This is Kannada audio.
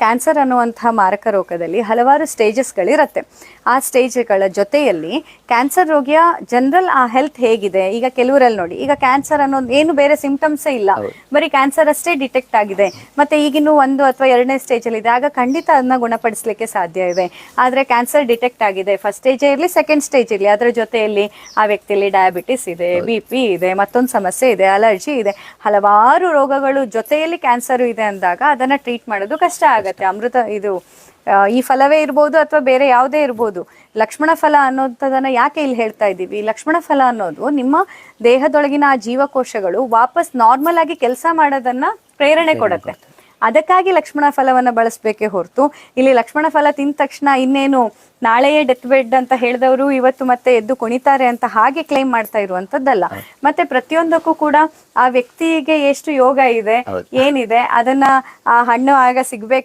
ಕ್ಯಾನ್ಸರ್ ಅನ್ನುವಂತಹ ಮಾರಕ ರೋಗದಲ್ಲಿ ಹಲವಾರು ಸ್ಟೇಜಸ್ಗಳಿರುತ್ತೆ. ಆ ಸ್ಟೇಜ್ಗಳ ಜೊತೆಯಲ್ಲಿ ಕ್ಯಾನ್ಸರ್ ರೋಗಿಯ ಜನರಲ್ ಆ ಹೆಲ್ತ್ ಹೇಗಿದೆ, ಈಗ ಕೆಲವರಲ್ಲಿ ನೋಡಿ, ಈಗ ಕ್ಯಾನ್ಸರ್ ಅನ್ನೋದು ಏನು ಬೇರೆ ಸಿಂಪ್ಟಮ್ಸೇ ಇಲ್ಲ, ಬರೀ ಕ್ಯಾನ್ಸರ್ ಅಷ್ಟೇ ಡಿಟೆಕ್ಟ್ ಆಗಿದೆ, ಮತ್ತೆ ಈಗಿನ್ನು 1 ಅಥವಾ 2ನೇ ಸ್ಟೇಜಲ್ಲಿ ಇದೆ, ಆಗ ಖಂಡಿತ ಅದನ್ನ ಗುಣಪಡಿಸಲಿಕ್ಕೆ ಸಾಧ್ಯ ಇದೆ. ಆದರೆ ಕ್ಯಾನ್ಸರ್ ಡಿಟೆಕ್ಟ್ ಆಗಿದೆ, ಫಸ್ಟ್ ಸ್ಟೇಜ್ ಇರಲಿ ಸೆಕೆಂಡ್ ಸ್ಟೇಜ್ ಇರಲಿ, ಅದರ ಜೊತೆಯಲ್ಲಿ ಆ ವ್ಯಕ್ತಿಯಲ್ಲಿ ಡಯಾಬಿಟಿಸ್ ಇದೆ, BP ಇದೆ, ಮತ್ತೊಂದು ಸಮಸ್ಯೆ ಇದೆ, ಅಲರ್ಜಿ ಇದೆ, ಹಲವಾರು ರೋಗಗಳು ಜೊತೆಯಲ್ಲಿ ಕ್ಯಾನ್ಸರ್ ಇದೆ ಅಂದಾಗ ಅದನ್ನ ಟ್ರೀಟ್ ಮಾಡೋದು ಕಷ್ಟ ಆಗತ್ತೆ. ಈ ಫಲವೇ ಇರ್ಬೋದು ಅಥವಾ ಬೇರೆ ಯಾವುದೇ ಇರ್ಬೋದು. ಲಕ್ಷ್ಮಣ ಫಲ ಅನ್ನೋದನ್ನ ಯಾಕೆ ಇಲ್ಲಿ ಹೇಳ್ತಾ ಇದ್ದೀವಿ? ಲಕ್ಷ್ಮಣ ಫಲ ಅನ್ನೋದು ನಿಮ್ಮ ದೇಹದೊಳಗಿನ ಆ ಜೀವಕೋಶಗಳು ವಾಪಸ್ ನಾರ್ಮಲ್ ಆಗಿ ಕೆಲಸ ಮಾಡೋದನ್ನ ಪ್ರೇರಣೆ ಕೊಡುತ್ತೆ. ಅದಕ್ಕಾಗಿ ಲಕ್ಷ್ಮಣ ಫಲವನ್ನ ಬಳಸಬೇಕೇ ಹೊರತು ಇಲ್ಲಿ ಲಕ್ಷ್ಮಣ ಫಲ ತಿಂದ ತಕ್ಷಣ ಇನ್ನೇನು ನಾಳೆಯೇ ಡೆತ್ ಬೆಡ್ ಅಂತ ಹೇಳಿದವರು ಇವತ್ತು ಮತ್ತೆ ಎದ್ದು ಕುಣಿತಾರೆ ಅಂತ ಹಾಗೆ ಕ್ಲೈಮ್ ಮಾಡ್ತಾ ಇರುವಂತದ್ದಲ್ಲ. ಮತ್ತೆ ಪ್ರತಿಯೊಂದಕ್ಕೂ ಕೂಡ ಆ ವ್ಯಕ್ತಿಗೆ ಎಷ್ಟು ಯೋಗ ಇದೆ, ಏನಿದೆ, ಅದನ್ನ ಆ ಹಣ್ಣು ಆಗ ಸಿಗ್ಬೇಕು